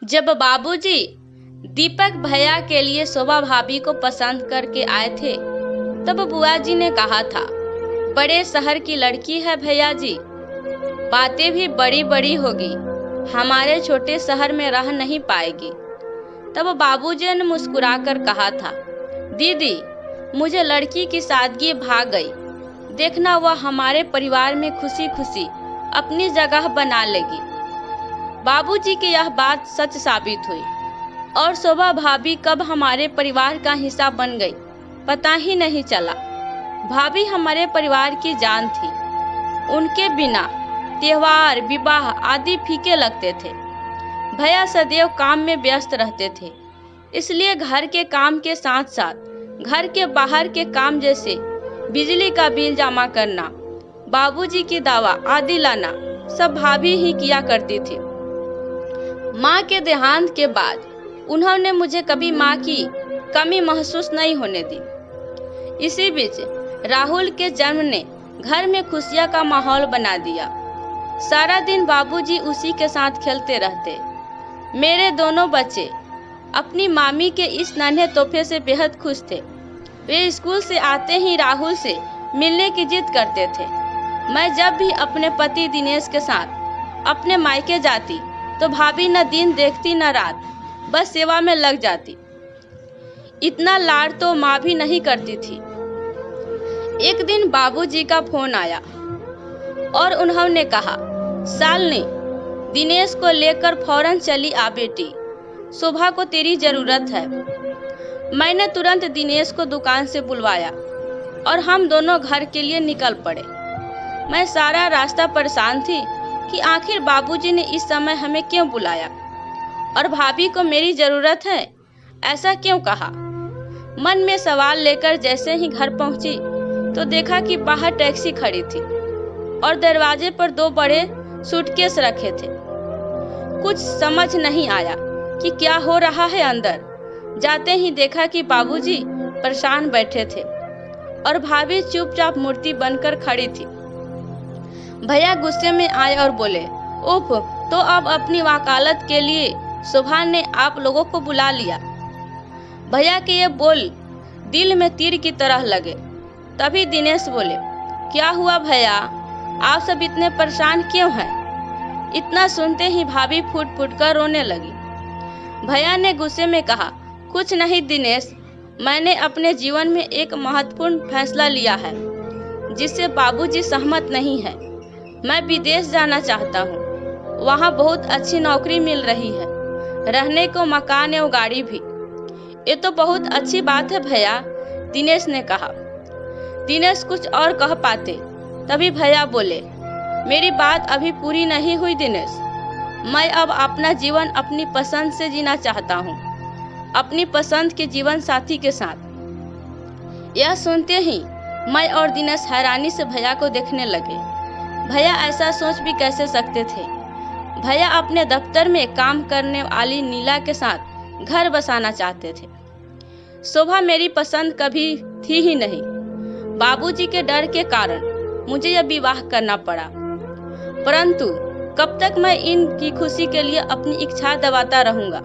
जब बाबूजी दीपक भैया के लिए शोभा भाभी को पसंद करके आए थे, तब बुआ जी ने कहा था, बड़े शहर की लड़की है भैया जी, बातें भी बड़ी बड़ी होगी, हमारे छोटे शहर में रह नहीं पाएगी। तब बाबूजी ने मुस्कुराकर कहा था, दीदी मुझे लड़की की सादगी भाग गई, देखना वह हमारे परिवार में खुशी खुशी अपनी जगह बना लेगी। बाबूजी की यह बात सच साबित हुई और शोभा भाभी कब हमारे परिवार का हिस्सा बन गई पता ही नहीं चला। भाभी हमारे परिवार की जान थी, उनके बिना त्योहार विवाह आदि फीके लगते थे। भैया सदैव काम में व्यस्त रहते थे, इसलिए घर के काम के साथ साथ घर के बाहर के काम जैसे बिजली का बिल जमा करना, बाबूजी की दवा आदि लाना सब भाभी ही किया करती थी। माँ के देहांत के बाद उन्होंने मुझे कभी माँ की कमी महसूस नहीं होने दी। इसी बीच राहुल के जन्म ने घर में खुशियाँ का माहौल बना दिया। सारा दिन बाबूजी उसी के साथ खेलते रहते। मेरे दोनों बच्चे अपनी मामी के इस नन्हे तोहफे से बेहद खुश थे। वे स्कूल से आते ही राहुल से मिलने की जिद करते थे। मैं जब भी अपने पति दिनेश के साथ अपने मायके जाती तो भाभी न दिन देखती न रात, बस सेवा में लग जाती। इतना लाड तो माँ भी नहीं करती थी। एक दिन बाबूजी का फोन आया और उन्होंने कहा, शालिनी दिनेश को लेकर फौरन चली आ बेटी, शोभा को तेरी जरूरत है। मैंने तुरंत दिनेश को दुकान से बुलवाया और हम दोनों घर के लिए निकल पड़े। मैं सारा रास्ता परेशान थी कि आखिर बाबूजी ने इस समय हमें क्यों बुलाया और भाभी को मेरी जरूरत है, ऐसा क्यों कहा। मन में सवाल लेकर जैसे ही घर पहुंची तो देखा कि बाहर टैक्सी खड़ी थी और दरवाजे पर 2 बड़े सूटकेस रखे थे। कुछ समझ नहीं आया कि क्या हो रहा है अंदर। जाते ही देखा कि बाबूजी परेशान बैठे थे और भाभी चुपचाप मूर्ति बनकर खड़ी थी। भैया गुस्से में आए और बोले, उफ, तो अब अपनी वकालत के लिए शोभा ने आप लोगों को बुला लिया। भैया के ये बोल दिल में तीर की तरह लगे। तभी दिनेश बोले, क्या हुआ भैया, आप सब इतने परेशान क्यों हैं? इतना सुनते ही भाभी फूट फूट कर रोने लगी। भैया ने गुस्से में कहा, कुछ नहीं दिनेश, मैंने अपने जीवन में एक महत्वपूर्ण फैसला लिया है जिससे बाबूजी सहमत नहीं है। मैं विदेश जाना चाहता हूँ। वहाँ बहुत अच्छी नौकरी मिल रही है, रहने को मकान और गाड़ी भी। ये तो बहुत अच्छी बात है भैया, दिनेश ने कहा। दिनेश कुछ और कह पाते, तभी भैया बोले, मेरी बात अभी पूरी नहीं हुई दिनेश। मैं अब अपना जीवन अपनी पसंद से जीना चाहता हूँ, अपनी पसंद के जीवन साथी के साथ। यह सुनते ही मैं और दिनेश हैरानी से भैया को देखने लगे। भैया ऐसा सोच भी कैसे सकते थे। भैया अपने दफ्तर में काम करने वाली नीला के साथ घर बसाना चाहते थे। शोभा मेरी पसंद कभी थी ही नहीं। बाबूजी के डर के कारण मुझे यह विवाह करना पड़ा, परंतु कब तक मैं इनकी खुशी के लिए अपनी इच्छा दबाता रहूंगा।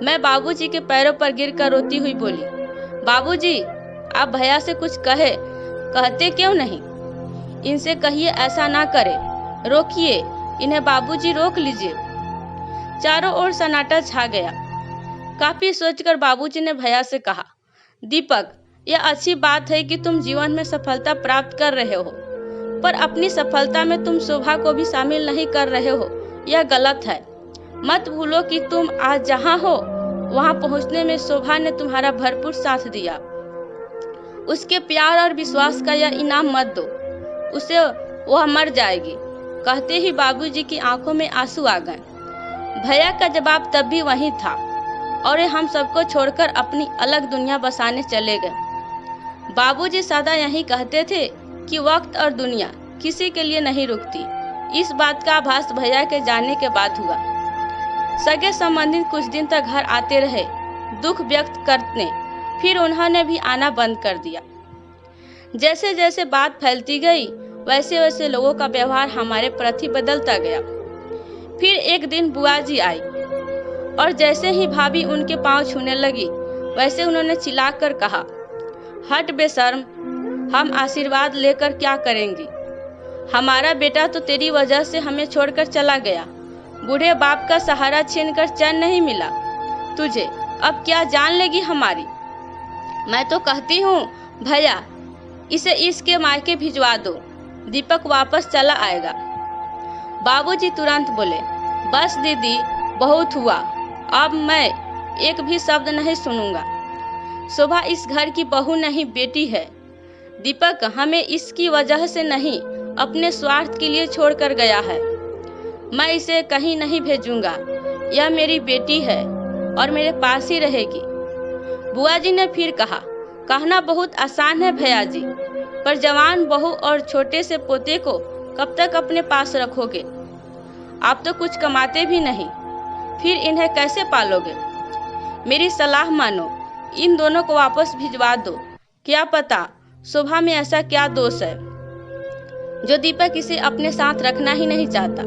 मैं बाबूजी के पैरों पर गिरकर रोती हुई बोली, बाबूजी आप भैया से कुछ कहते क्यों नहीं? इनसे कहिए ऐसा ना करे, रोकिए इन्हें, बाबूजी रोक लीजिए। चारों ओर सन्नाटा छा गया। काफी सोचकर बाबूजी ने भैया से कहा, दीपक यह अच्छी बात है कि तुम जीवन में सफलता प्राप्त कर रहे हो, पर अपनी सफलता में तुम शोभा को भी शामिल नहीं कर रहे हो, यह गलत है। मत भूलो कि तुम आज जहाँ हो वहाँ पहुँचने में शोभा ने तुम्हारा भरपूर साथ दिया। उसके प्यार और विश्वास का यह इनाम मत दो, उसे वह मर जाएगी। कहते ही बाबूजी की आंखों में आंसू आ गए। भैया का जवाब तब भी वही था और हम सबको छोड़कर अपनी अलग दुनिया बसाने चले गए। बाबूजी सदा यही कहते थे कि वक्त और दुनिया किसी के लिए नहीं रुकती। इस बात का आभास भैया के जाने के बाद हुआ। सगे संबंधी कुछ दिन तक घर आते रहे, दुख व्यक्त करने, फिर उन्होंने भी आना बंद कर दिया। जैसे जैसे बात फैलती गई वैसे वैसे लोगों का व्यवहार हमारे प्रति बदलता गया। फिर एक दिन बुआ जी आई और जैसे ही भाभी उनके पांव छूने लगी वैसे उन्होंने चिल्लाकर कहा, हट बेशर्म, हम आशीर्वाद लेकर क्या करेंगी? हमारा बेटा तो तेरी वजह से हमें छोड़कर चला गया। बूढ़े बाप का सहारा छीनकर चैन नहीं मिला तुझे, अब क्या जान लेगी हमारी? मैं तो कहती हूँ भैया, इसे इसके मायके भिजवा दो, दीपक वापस चला आएगा। बाबूजी तुरंत बोले, बस दीदी, बहुत हुआ, अब मैं एक भी शब्द नहीं सुनूंगा। शोभा इस घर की बहू नहीं, बेटी है। दीपक हमें इसकी वजह से नहीं, अपने स्वार्थ के लिए छोड़कर गया है। मैं इसे कहीं नहीं भेजूंगा, यह मेरी बेटी है और मेरे पास ही रहेगी। बुआ जी ने फिर कहा, कहना बहुत आसान है भैया जी, पर जवान बहू और छोटे से पोते को कब तक अपने पास रखोगे? आप तो कुछ कमाते भी नहीं, फिर इन्हें कैसे पालोगे? मेरी सलाह मानो, इन दोनों को वापस भिजवा दो। क्या पता शोभा में ऐसा क्या दोष है जो दीपक इसे अपने साथ रखना ही नहीं चाहता।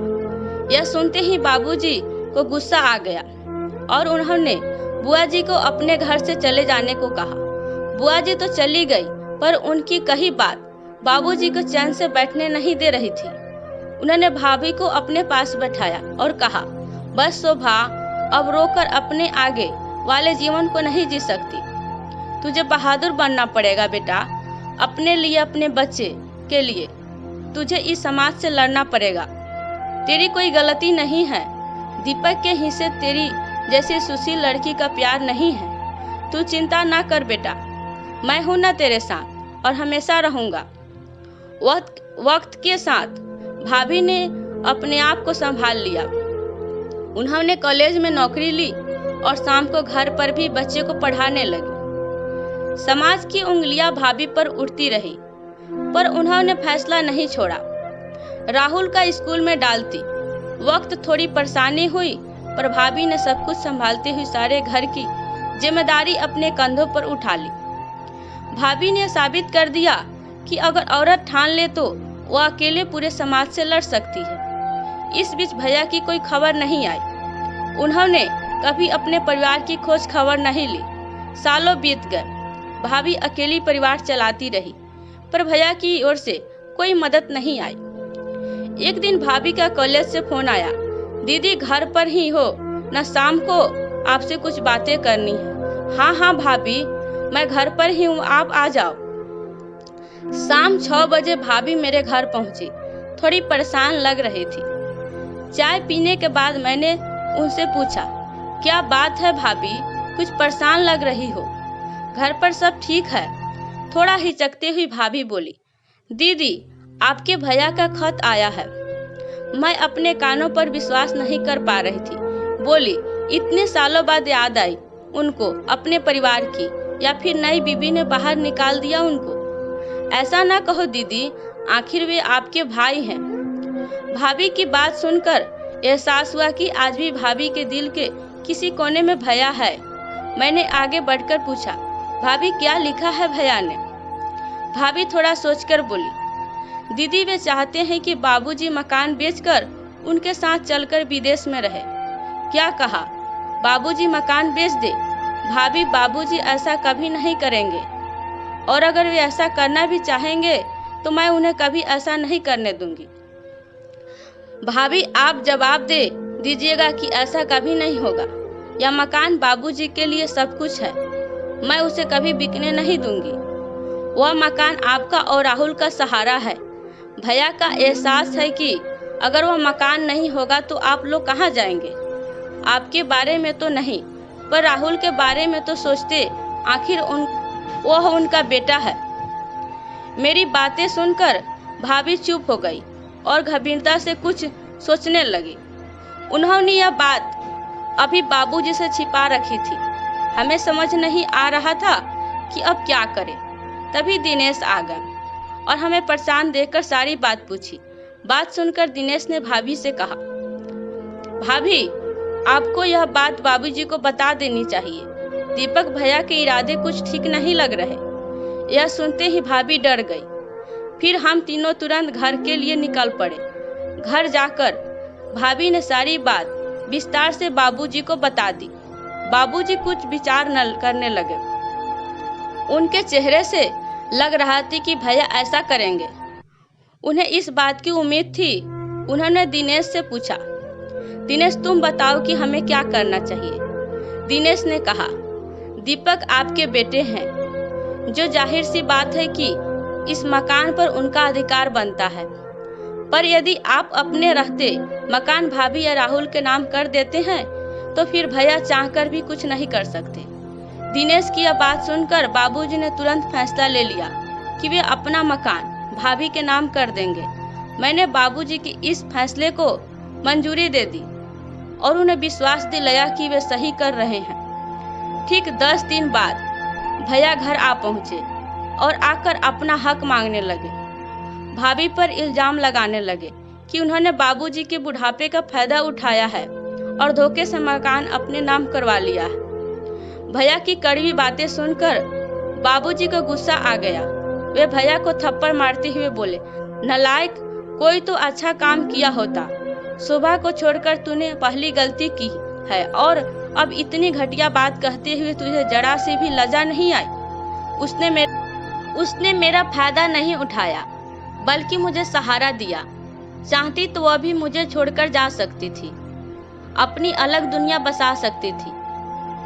यह सुनते ही बाबूजी को गुस्सा आ गया और उन्होंने बुआ जी को अपने घर से चले जाने को कहा। बुआ जी तो चली गई, पर उनकी कही बात बाबूजी को चैन से बैठने नहीं दे रही थी। उन्होंने भाभी को अपने पास बैठाया और कहा, बस शोभा, अब रोकर अपने आगे वाले जीवन को नहीं जी सकती। तुझे बहादुर बनना पड़ेगा बेटा, अपने लिए, अपने बच्चे के लिए तुझे इस समाज से लड़ना पड़ेगा। तेरी कोई गलती नहीं है, दीपक के हिस्से तेरी जैसी सुशील लड़की का प्यार नहीं है। तू चिंता ना कर बेटा, मैं हूं ना तेरे साथ और हमेशा रहूंगा। वक्त के साथ भाभी ने अपने आप को संभाल लिया। उन्होंने कॉलेज में नौकरी ली और शाम को घर पर भी बच्चे को पढ़ाने लगी। समाज की उंगलियां भाभी पर उठती रही, पर उन्होंने फैसला नहीं छोड़ा। राहुल का स्कूल में डालती वक्त थोड़ी परेशानी हुई, पर भाभी ने सब कुछ संभालते हुए सारे घर की जिम्मेदारी अपने कंधों पर उठा ली। भाभी ने साबित कर दिया कि अगर औरत ठान ले तो वो अकेले पूरे समाज से लड़ सकती है। इस बीच भैया की कोई खबर नहीं आई। उन्होंने कभी अपने परिवार की खोज खबर नहीं ली। सालों बीत गए, भाभी अकेली परिवार चलाती रही, पर भैया की ओर से कोई मदद नहीं आई। एक दिन भाभी का कॉलेज से फोन आया, दीदी घर पर ही हो ना? शाम को आपसे कुछ बातें करनी है। हाँ भाभी, मैं घर पर ही हूँ, आप आ जाओ। शाम 6 बजे भाभी मेरे घर पहुंची। थोड़ी परेशान लग रही थी। चाय पीने के बाद मैंने उनसे पूछा, क्या बात है भाभी, कुछ परेशान लग रही हो? घर पर सब ठीक है? थोड़ा हिचकते हुई भाभी बोली, दीदी आपके भैया का खत आया है। मैं अपने कानों पर विश्वास नहीं कर पा रही थी। बोली, इतने सालों बाद याद आई उनको अपने परिवार की, या फिर नई बीबी ने बाहर निकाल दिया उनको? ऐसा ना कहो दीदी, आखिर वे आपके भाई हैं। भाभी की बात सुनकर एहसास हुआ कि आज भी भाभी के दिल के किसी कोने में भैया है। मैंने आगे बढ़कर पूछा, भाभी क्या लिखा है भैया ने? भाभी थोड़ा सोचकर बोली, दीदी वे चाहते हैं कि बाबूजी मकान बेचकर उनके साथ चलकर विदेश में रहे। क्या कहा? बाबूजी मकान बेच दे? भाभी, बाबूजी ऐसा कभी नहीं करेंगे, और अगर वे ऐसा करना भी चाहेंगे तो मैं उन्हें कभी ऐसा नहीं करने दूंगी। भाभी आप जवाब दे दीजिएगा कि ऐसा कभी नहीं होगा। यह मकान बाबूजी के लिए सब कुछ है, मैं उसे कभी बिकने नहीं दूंगी। वह मकान आपका और राहुल का सहारा है। भैया का एहसास है कि अगर वह मकान नहीं होगा तो आप लोग कहाँ जाएंगे। आपके बारे में तो नहीं, पर राहुल के बारे में तो सोचते, आखिर वह उनका बेटा है। मेरी बातें सुनकर भाभी चुप हो गई और गंभीरता से कुछ सोचने लगी। उन्होंने यह बात अभी बाबूजी से छिपा रखी थी। हमें समझ नहीं आ रहा था कि अब क्या करें। तभी दिनेश आ गए और हमें परेशान देखकर सारी बात पूछी। बात सुनकर दिनेश ने भाभी से कहा, भाभी आपको यह बात बाबूजी को बता देनी चाहिए। दीपक भैया के इरादे कुछ ठीक नहीं लग रहे। यह सुनते ही भाभी डर गई। फिर हम तीनों तुरंत घर के लिए निकल पड़े। घर जाकर भाभी ने सारी बात विस्तार से बाबूजी को बता दी। बाबूजी कुछ विचार न करने लगे। उनके चेहरे से लग रहा था कि भैया ऐसा करेंगे। उन्हें इस बात की उम्मीद थी। उन्होंने दिनेश से पूछा, दिनेश तुम बताओ कि हमें क्या करना चाहिए। दिनेश ने कहा, दीपक आपके बेटे हैं, जो जाहिर सी बात है कि इस मकान पर उनका अधिकार बनता है। पर यदि आप अपने रहते मकान भाभी या राहुल के नाम कर देते हैं तो फिर भैया चाहकर भी कुछ नहीं कर सकते। दिनेश की यह बात सुनकर बाबूजी ने तुरंत फैसला ले लिया कि वे अपना मकान भाभी के नाम कर देंगे। मैंने बाबूजी की इस फैसले को मंजूरी दे दी और उन्हें विश्वास दिलाया कि वे सही कर रहे हैं। ठीक 10 दिन बाद भैया घर आ पहुंचे और आकर अपना हक मांगने लगे। भाभी पर इल्जाम लगाने लगे कि उन्होंने बाबूजी के बुढ़ापे का फायदा उठाया है और धोखे से मकान अपने नाम करवा लिया है। भैया की कड़वी बातें सुनकर बाबूजी को गुस्सा आ गया। वे भैया को थप्पड़ मारते हुए बोले, नालायक, कोई तो अच्छा काम किया होता। शोभा को छोड़कर तूने पहली गलती की है और अब इतनी घटिया बात कहते हुए तुझे जरा से भी लज्जा नहीं आई। उसने मेरा फायदा नहीं उठाया बल्कि मुझे सहारा दिया। चाहती तो वह भी मुझे छोड़कर जा सकती थी, अपनी अलग दुनिया बसा सकती थी,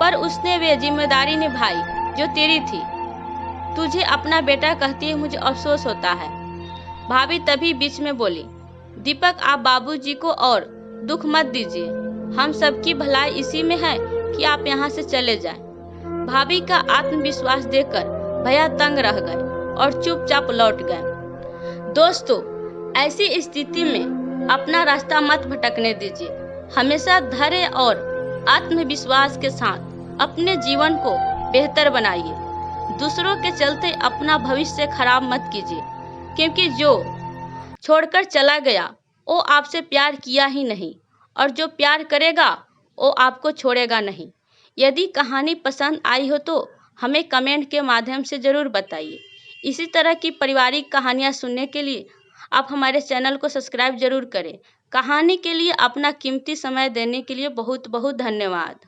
पर उसने वे जिम्मेदारी निभाई जो तेरी थी। तुझे अपना बेटा कहते हुए मुझे अफसोस होता है। भाभी तभी बीच में बोली, दीपक आप बाबूजी को और दुख मत दीजिए। हम सबकी भलाई इसी में है कि आप यहाँ से चले जाएं। भाभी का आत्मविश्वास देखकर भैया तंग रह गए और चुपचाप लौट गए। दोस्तों, ऐसी स्थिति में अपना रास्ता मत भटकने दीजिए। हमेशा धैर्य और आत्मविश्वास के साथ अपने जीवन को बेहतर बनाइए। दूसरों के चलते अपना भविष्य खराब मत कीजिए, क्योंकि जो छोड़कर चला गया वो आपसे प्यार किया ही नहीं, और जो प्यार करेगा वो आपको छोड़ेगा नहीं। यदि कहानी पसंद आई हो तो हमें कमेंट के माध्यम से ज़रूर बताइए। इसी तरह की पारिवारिक कहानियाँ सुनने के लिए आप हमारे चैनल को सब्सक्राइब जरूर करें। कहानी के लिए अपना कीमती समय देने के लिए बहुत बहुत धन्यवाद।